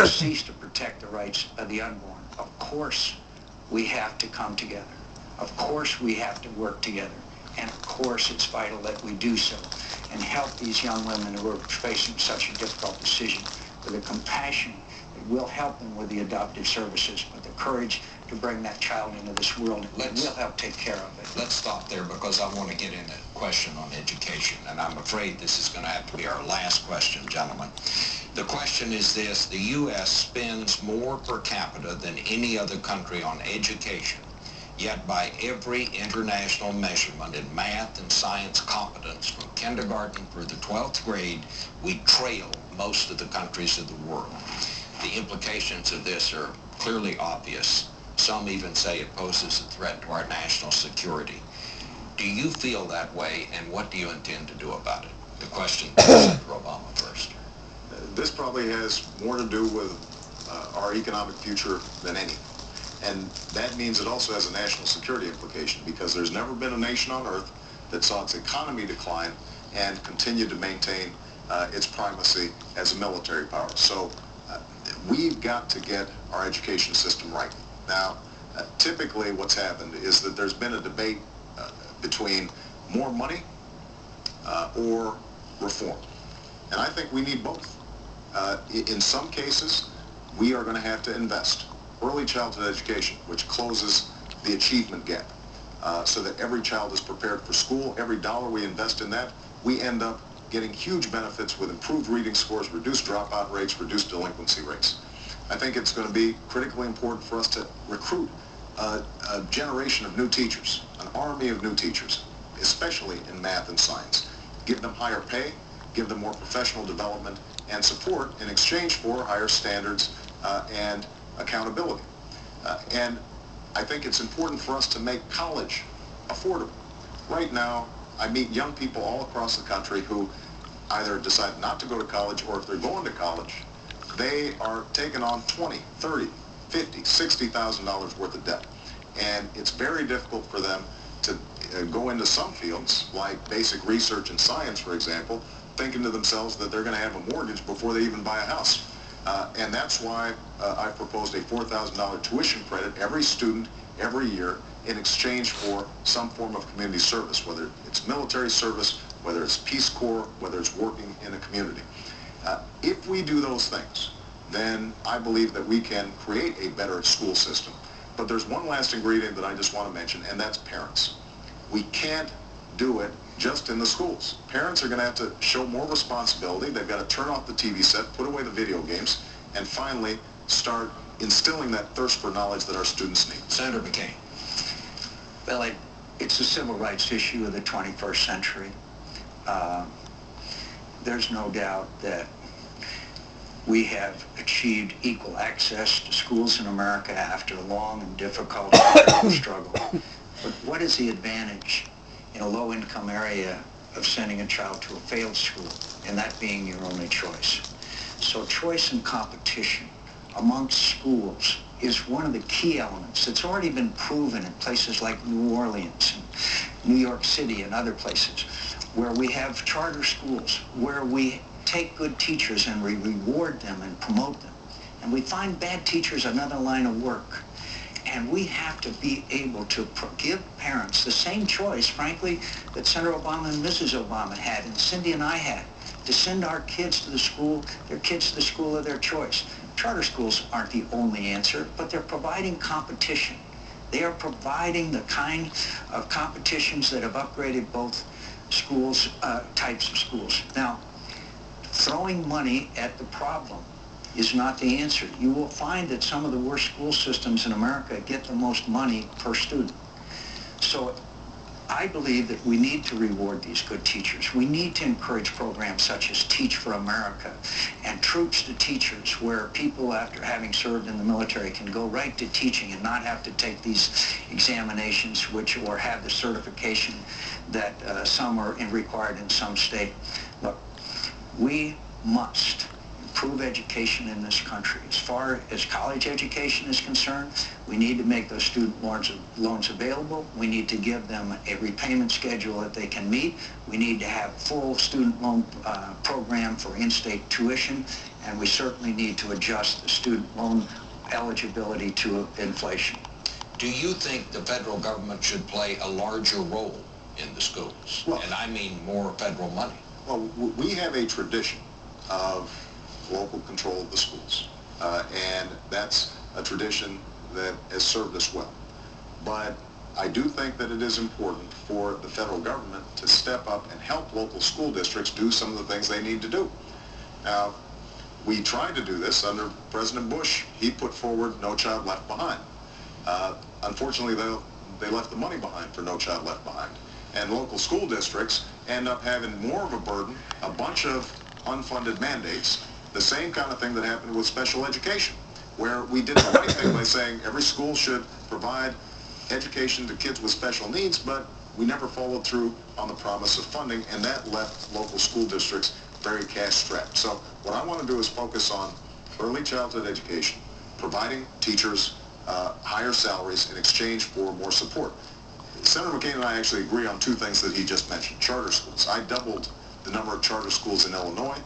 cease to protect the rights of the unborn. Of course, we have to come together. Of course, we have to work together. And of course, it's vital that we do so and help these young women who are facing such a difficult decision with a compassion that will help them with the adoptive services, but the courage to bring that child into this world and will help take care of it. Let's stop there because I want to get into a question on education, and I'm afraid this is going to have to be our last question, gentlemen. The question is this: the U.S. spends more per capita than any other country on education, yet by every international measurement in math and science competence from kindergarten through the 12th grade, we trail most of the countries of the world. The implications of this are clearly obvious. Some even say it poses a threat to our national security. Do you feel that way, and what do you intend to do about it? The question to Senator Obama first. This probably has more to do with our economic future than any. And that means it also has a national security implication, because there's never been a nation on earth that saw its economy decline and continued to maintain its primacy as a military power. So we've got to get our education system right. Now, typically what's happened is that there's been a debate between more money or reform. And I think we need both. In some cases, we are going to have to invest. Early childhood education, which closes the achievement gap, so that every child is prepared for school. Every dollar we invest in that, we end up getting huge benefits with improved reading scores, reduced dropout rates, reduced delinquency rates. I think it's going to be critically important for us to recruit a generation of new teachers, an army of new teachers, especially in math and science. Give them higher pay, give them more professional development and support in exchange for higher standards and accountability. And I think it's important for us to make college affordable. Right now, I meet young people all across the country who either decide not to go to college, or if they're going to college, they are taking on $20,000, $30,000, $50,000, $60,000 worth of debt. And it's very difficult for them to go into some fields, like basic research and science, for example, thinking to themselves that they're going to have a mortgage before they even buy a house. And that's why I proposed a $4,000 tuition credit every student every year in exchange for some form of community service, whether it's military service, whether it's Peace Corps, whether it's working in a community. If we do those things, then I believe that we can create a better school system. But there's one last ingredient that I just want to mention, and that's parents. We can't do it just in the schools. Parents are going to have to show more responsibility. They've got to turn off the TV set, put away the video games, and finally start instilling that thirst for knowledge that our students need. Senator McCain. Well, it's a civil rights issue of the 21st century. There's no doubt that we have achieved equal access to schools in America after a long and difficult struggle. But what is the advantage in a low-income area of sending a child to a failed school, and that being your only choice? So choice and competition amongst schools is one of the key elements that's already been proven in places like New Orleans and New York City and other places, where we have charter schools, where we take good teachers and we reward them and promote them. And we find bad teachers another line of work. And we have to be able to give parents the same choice, frankly, that Senator Obama and Mrs. Obama had, and Cindy and I had, to send our kids to the school, their kids to the school of their choice. Charter schools aren't the only answer, but they're providing competition. They are providing the kind of competitions that have upgraded both schools, types of schools. Now, throwing money at the problem is not the answer. You will find that some of the worst school systems in America get the most money per student. So I believe that we need to reward these good teachers. We need to encourage programs such as Teach for America and Troops to Teachers, where people, after having served in the military, can go right to teaching and not have to take these examinations or have the certification that some are required in some state. Look, we must improve education in this country. As far as college education is concerned, we need to make those student loans available. We need to give them a repayment schedule that they can meet. We need to have full student loan program for in-state tuition. and we certainly need to adjust the student loan eligibility to inflation. Do you think the federal government should play a larger role in the schools? Well, and I mean more federal money. Well, we have a tradition of local control of the schools, and that's a tradition that has served us well. But I do think that it is important for the federal government to step up and help local school districts do some of the things they need to do. Now, we tried to do this under President Bush. He put forward No Child Left Behind. Unfortunately, they left the money behind for No Child Left Behind. And local school districts end up having more of a burden, a bunch of unfunded mandates, the same kind of thing that happened with special education, where we did the right thing by saying every school should provide education to kids with special needs, but we never followed through on the promise of funding, and that left local school districts very cash-strapped. So what I want to do is focus on early childhood education, providing teachers higher salaries in exchange for more support. Senator McCain and I actually agree on two things that he just mentioned. Charter schools. I doubled the number of charter schools in Illinois.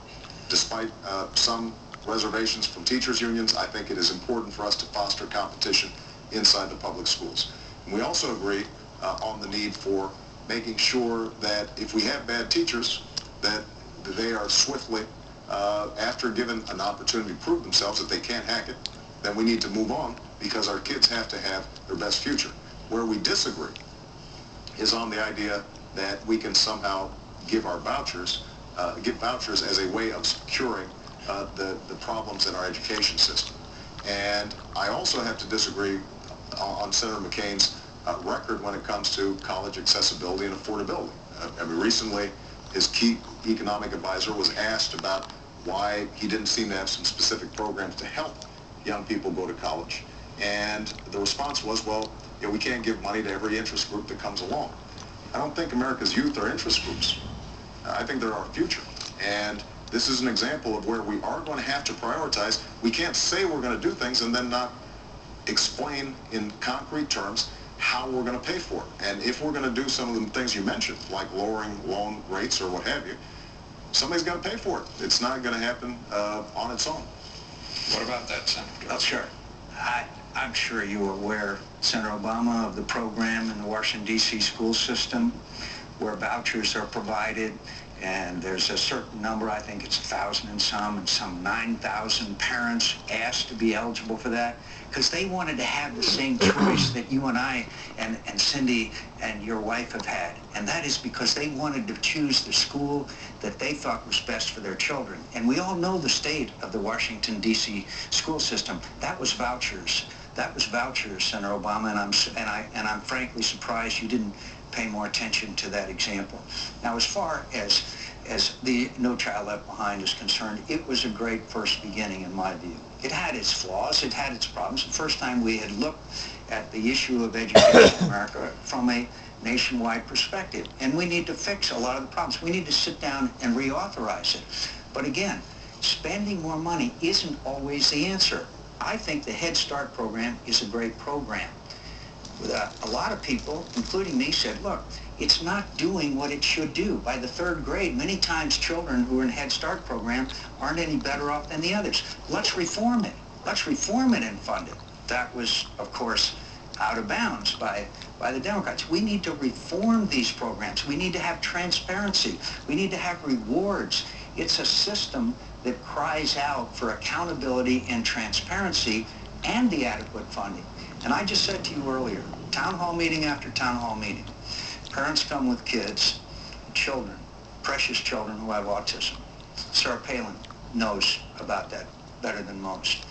Despite some reservations from teachers unions, I think it is important for us to foster competition inside the public schools. And we also agree on the need for making sure that if we have bad teachers, that they are swiftly, after given an opportunity to prove themselves that they can't hack it, then we need to move on because our kids have to have their best future. Where we disagree is on the idea that we can somehow give our vouchers, give vouchers as a way of curing the problems in our education system. And I also have to disagree on Senator McCain's record when it comes to college accessibility and affordability. I mean, recently, his key economic advisor was asked about why he didn't seem to have some specific programs to help young people go to college. And the response was, well, we can't give money to every interest group that comes along. I don't think America's youth are interest groups. I think they're our future. And this is an example of where we are going to have to prioritize. We can't say we're going to do things and then not explain in concrete terms how we're going to pay for it. And if we're going to do some of the things you mentioned, like lowering loan rates or what have you, somebody's got to pay for it. It's not going to happen on its own. What about that, Senator? Well, sure. I'm sure you are aware, Senator Obama, of the program in the Washington, D.C. school system where vouchers are provided, and there's a certain number, I think it's 1,000 and some 9,000 parents asked to be eligible for that because they wanted to have the same choice that you and I and Cindy and your wife have had. And that is because they wanted to choose the school that they thought was best for their children. And we all know the state of the Washington, D.C. school system. That was vouchers. That was vouchers, Senator Obama, and I'm frankly surprised you didn't pay more attention to that example. Now, as far as the No Child Left Behind is concerned, it was a great first beginning in my view. It had its flaws, it had its problems. The first time we had looked at the issue of education in America from a nationwide perspective, and we need to fix a lot of the problems. We need to sit down and reauthorize it. But again, spending more money isn't always the answer. I think the Head Start program is a great program. A lot of people, including me, said, look, it's not doing what it should do. By the third grade, many times children who are in Head Start program aren't any better off than the others. Let's reform it. Let's reform it and fund it. That was, of course, out of bounds by the Democrats. We need to reform these programs. We need to have transparency. We need to have rewards. It's a system that cries out for accountability and transparency and the adequate funding. And I just said to you earlier, town hall meeting after town hall meeting, parents come with kids, children, precious children who have autism. Sarah Palin knows about that better than most.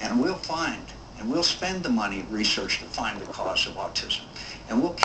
And we'll spend the money research to find the cause of autism. And we'll